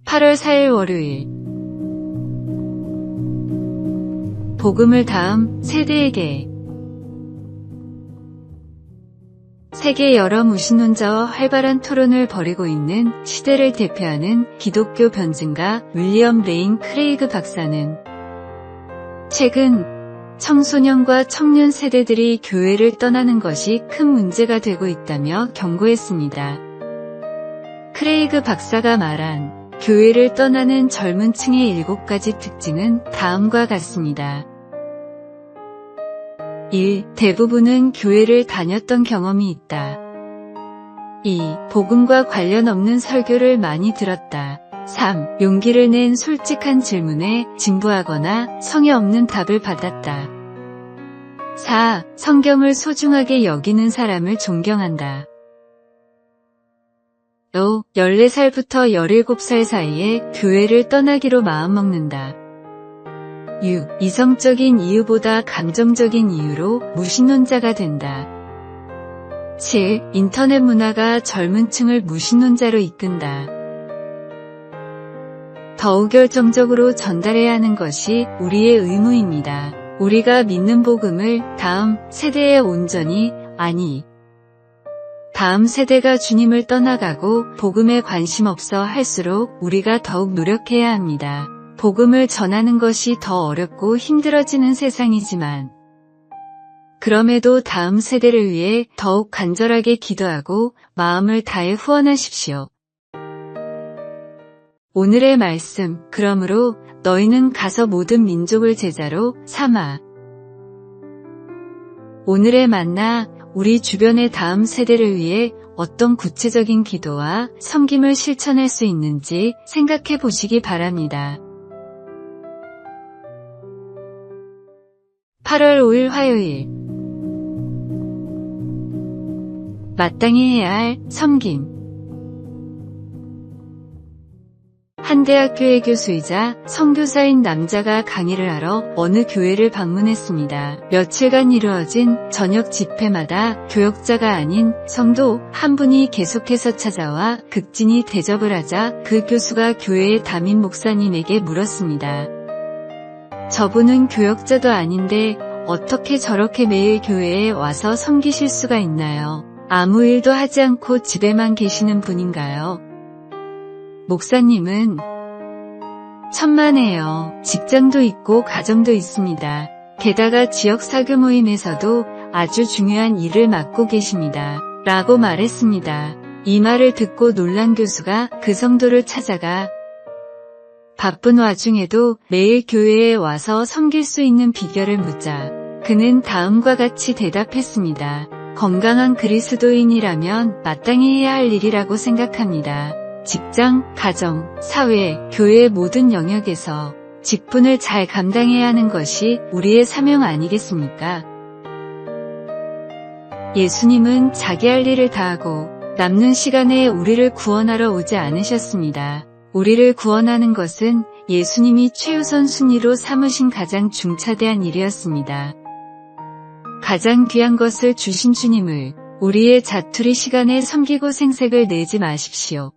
8월 4일 월요일. 복음을 다음 세대에게. 세계 여러 무신론자와 활발한 토론을 벌이고 있는 시대를 대표하는 기독교 변증가 윌리엄 레인 크레이그 박사는 최근 청소년과 청년 세대들이 교회를 떠나는 것이 큰 문제가 되고 있다며 경고했습니다. 크레이그 박사가 말한 교회를 떠나는 젊은 층의 7가지 특징은 다음과 같습니다. 1. 대부분은 교회를 다녔던 경험이 있다. 2. 복음과 관련 없는 설교를 많이 들었다. 3. 용기를 낸 솔직한 질문에 진부하거나 성의 없는 답을 받았다. 4. 성경을 소중하게 여기는 사람을 존경한다. 5. 14살부터 17살 사이에 교회를 떠나기로 마음먹는다. 6. 이성적인 이유보다 감정적인 이유로 무신론자가 된다. 7. 인터넷 문화가 젊은 층을 무신론자로 이끈다. 더욱 결정적으로 전달해야 하는 것이 우리의 의무입니다. 우리가 믿는 복음을 다음 세대에 온전히, 다음 세대가 주님을 떠나가고 복음에 관심 없어 할수록 우리가 더욱 노력해야 합니다. 복음을 전하는 것이 더 어렵고 힘들어지는 세상이지만 그럼에도 다음 세대를 위해 더욱 간절하게 기도하고 마음을 다해 후원하십시오. 오늘의 말씀, 그러므로 너희는 가서 모든 민족을 제자로 삼아. 오늘의 만나, 우리 주변의 다음 세대를 위해 어떤 구체적인 기도와 섬김을 실천할 수 있는지 생각해 보시기 바랍니다. 8월 5일 화요일. 마땅히 해야 할 섬김. 한 대학교의 교수이자 선교사인 남자가 강의를 하러 어느 교회를 방문했습니다. 며칠간 이루어진 저녁 집회마다 교역자가 아닌 성도 한 분이 계속해서 찾아와 극진히 대접을 하자 그 교수가 교회의 담임 목사님에게 물었습니다. 저분은 교역자도 아닌데 어떻게 저렇게 매일 교회에 와서 섬기실 수가 있나요? 아무 일도 하지 않고 집에만 계시는 분인가요? 목사님은 천만에요. 직장도 있고 가정도 있습니다. 게다가 지역 사교 모임에서도 아주 중요한 일을 맡고 계십니다. 라고 말했습니다. 이 말을 듣고 놀란 교수가 그 성도를 찾아가 바쁜 와중에도 매일 교회에 와서 섬길 수 있는 비결을 묻자 그는 다음과 같이 대답했습니다. 건강한 그리스도인이라면 마땅히 해야 할 일이라고 생각합니다. 직장, 가정, 사회, 교회의 모든 영역에서 직분을 잘 감당해야 하는 것이 우리의 사명 아니겠습니까? 예수님은 자기 할 일을 다하고 남는 시간에 우리를 구원하러 오지 않으셨습니다. 우리를 구원하는 것은 예수님이 최우선 순위로 삼으신 가장 중차대한 일이었습니다. 가장 귀한 것을 주신 주님을 우리의 자투리 시간에 섬기고 생색을 내지 마십시오.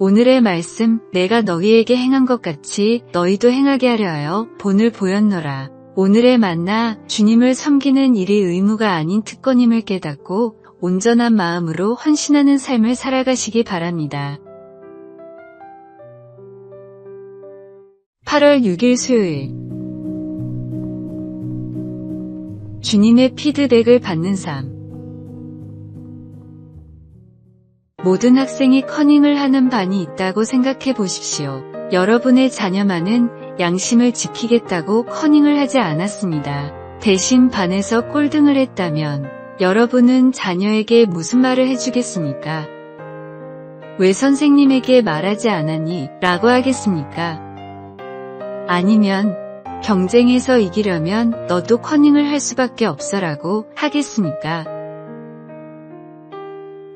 오늘의 말씀, 내가 너희에게 행한 것 같이 너희도 행하게 하려 하여 본을 보였노라. 오늘의 만나, 주님을 섬기는 일이 의무가 아닌 특권임을 깨닫고 온전한 마음으로 헌신하는 삶을 살아가시기 바랍니다. 8월 6일 수요일. 주님의 피드백을 받는 삶. 모든 학생이 커닝을 하는 반이 있다고 생각해 보십시오. 여러분의 자녀만은 양심을 지키겠다고 커닝을 하지 않았습니다. 대신 반에서 꼴등을 했다면 여러분은 자녀에게 무슨 말을 해주겠습니까? 왜 선생님에게 말하지 않았니? 라고 하겠습니까? 아니면 경쟁에서 이기려면 너도 커닝을 할 수밖에 없어라고 하겠습니까?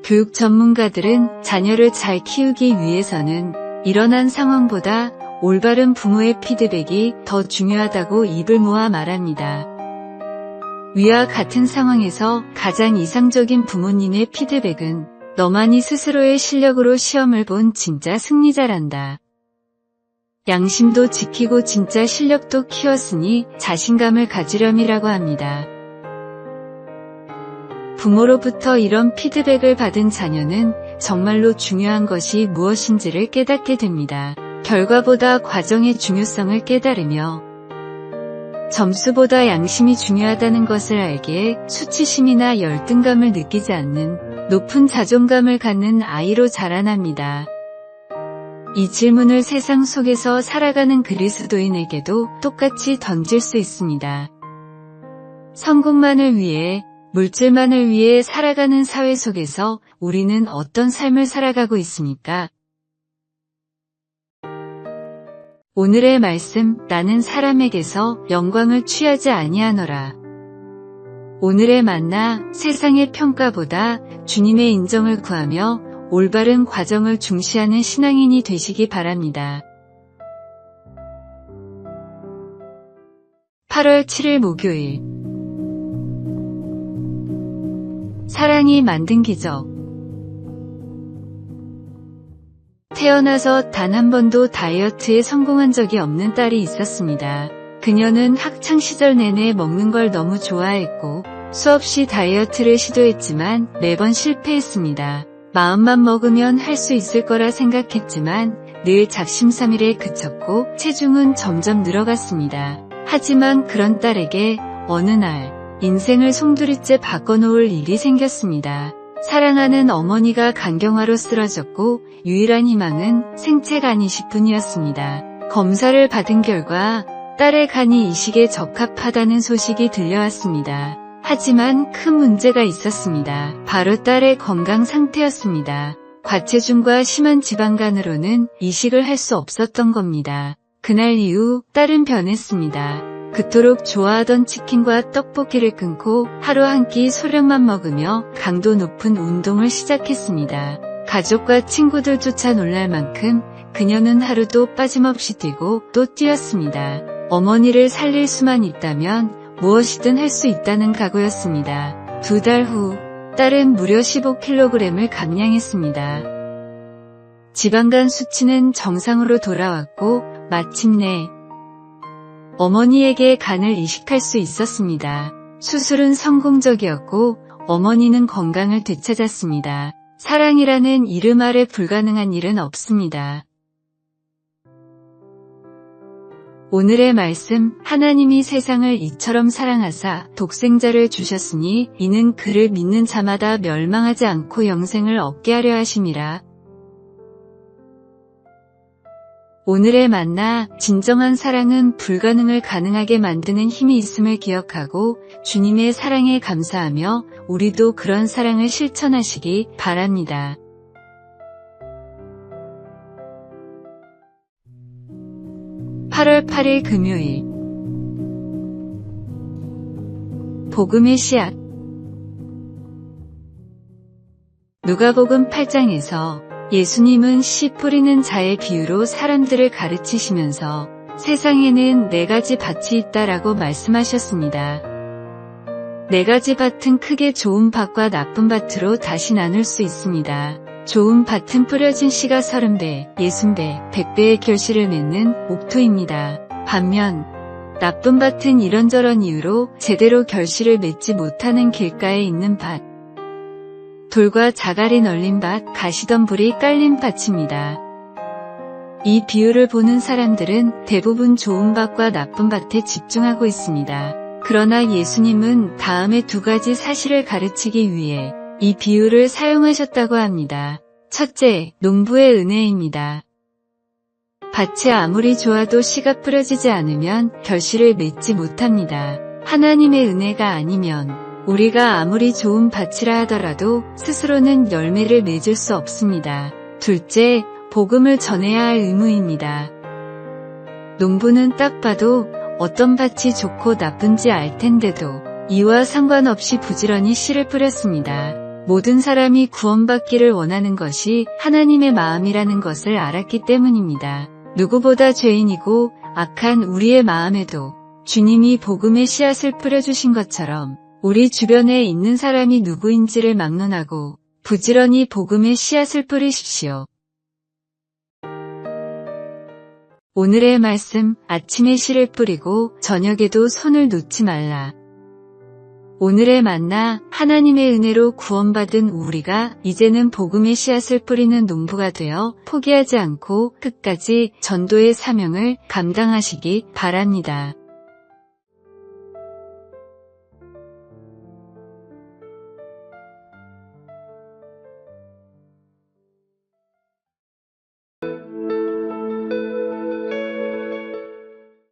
교육 전문가들은 자녀를 잘 키우기 위해서는 일어난 상황보다 올바른 부모의 피드백이 더 중요하다고 입을 모아 말합니다. 위와 같은 상황에서 가장 이상적인 부모님의 피드백은 너만이 스스로의 실력으로 시험을 본 진짜 승리자란다. 양심도 지키고 진짜 실력도 키웠으니 자신감을 가지렴이라고 합니다. 부모로부터 이런 피드백을 받은 자녀는 정말로 중요한 것이 무엇인지를 깨닫게 됩니다. 결과보다 과정의 중요성을 깨달으며 점수보다 양심이 중요하다는 것을 알기에 수치심이나 열등감을 느끼지 않는 높은 자존감을 갖는 아이로 자라납니다. 이 질문을 세상 속에서 살아가는 그리스도인에게도 똑같이 던질 수 있습니다. 성공만을 위해, 물질만을 위해 살아가는 사회 속에서 우리는 어떤 삶을 살아가고 있습니까? 오늘의 말씀, 나는 사람에게서 영광을 취하지 아니하노라. 오늘의 만나, 세상의 평가보다 주님의 인정을 구하며 올바른 과정을 중시하는 신앙인이 되시기 바랍니다. 8월 7일 목요일. 사랑이 만든 기적. 태어나서 단 한 번도 다이어트에 성공한 적이 없는 딸이 있었습니다. 그녀는 학창시절 내내 먹는 걸 너무 좋아했고 수없이 다이어트를 시도했지만 매번 실패했습니다. 마음만 먹으면 할 수 있을 거라 생각했지만 늘 작심삼일에 그쳤고 체중은 점점 늘어갔습니다. 하지만 그런 딸에게 어느 날 인생을 송두리째 바꿔놓을 일이 생겼습니다. 사랑하는 어머니가 간경화로 쓰러졌고 유일한 희망은 생체간이식 뿐이었습니다. 검사를 받은 결과 딸의 간이 이식에 적합하다는 소식이 들려왔습니다. 하지만 큰 문제가 있었습니다. 바로 딸의 건강 상태였습니다. 과체중과 심한 지방간으로는 이식을 할 수 없었던 겁니다. 그날 이후 딸은 변했습니다. 그토록 좋아하던 치킨과 떡볶이를 끊고 하루 한 끼 소량만 먹으며 강도 높은 운동을 시작했습니다. 가족과 친구들조차 놀랄 만큼 그녀는 하루도 빠짐없이 뛰고 또 뛰었습니다. 어머니를 살릴 수만 있다면 무엇이든 할 수 있다는 각오였습니다. 2달 후 딸은 무려 15kg을 감량했습니다. 지방간 수치는 정상으로 돌아왔고 마침내 어머니에게 간을 이식할 수 있었습니다. 수술은 성공적이었고 어머니는 건강을 되찾았습니다. 사랑이라는 이름 아래 불가능한 일은 없습니다. 오늘의 말씀, 하나님이 세상을 이처럼 사랑하사 독생자를 주셨으니 이는 그를 믿는 자마다 멸망하지 않고 영생을 얻게 하려 하심이라. 오늘의 만나, 진정한 사랑은 불가능을 가능하게 만드는 힘이 있음을 기억하고 주님의 사랑에 감사하며 우리도 그런 사랑을 실천하시기 바랍니다. (8월 8일) 금요일. 복음의 씨앗. 누가복음 8장에서 예수님은 씨 뿌리는 자의 비유로 사람들을 가르치시면서 세상에는 4가지 밭이 있다라고 말씀하셨습니다. 4가지 밭은 크게 좋은 밭과 나쁜 밭으로 다시 나눌 수 있습니다. 좋은 밭은 뿌려진 씨가 30배, 60배, 100배의 결실을 맺는 옥토입니다. 반면 나쁜 밭은 이런저런 이유로 제대로 결실을 맺지 못하는 길가에 있는 밭, 돌과 자갈이 널린 밭, 가시덤불이 깔린 밭입니다. 이 비유를 보는 사람들은 대부분 좋은 밭과 나쁜 밭에 집중하고 있습니다. 그러나 예수님은 다음에 2가지 사실을 가르치기 위해 이 비유를 사용하셨다고 합니다. 첫째, 농부의 은혜입니다. 밭이 아무리 좋아도 씨가 뿌려지지 않으면 결실을 맺지 못합니다. 하나님의 은혜가 아니면 우리가 아무리 좋은 밭이라 하더라도 스스로는 열매를 맺을 수 없습니다. 둘째, 복음을 전해야 할 의무입니다. 농부는 딱 봐도 어떤 밭이 좋고 나쁜지 알 텐데도 이와 상관없이 부지런히 씨를 뿌렸습니다. 모든 사람이 구원받기를 원하는 것이 하나님의 마음이라는 것을 알았기 때문입니다. 누구보다 죄인이고 악한 우리의 마음에도 주님이 복음의 씨앗을 뿌려주신 것처럼 우리 주변에 있는 사람이 누구인지를 막론하고 부지런히 복음의 씨앗을 뿌리십시오. 오늘의 말씀, 아침에 씨를 뿌리고 저녁에도 손을 놓지 말라. 오늘의 만나, 하나님의 은혜로 구원받은 우리가 이제는 복음의 씨앗을 뿌리는 농부가 되어 포기하지 않고 끝까지 전도의 사명을 감당하시기 바랍니다.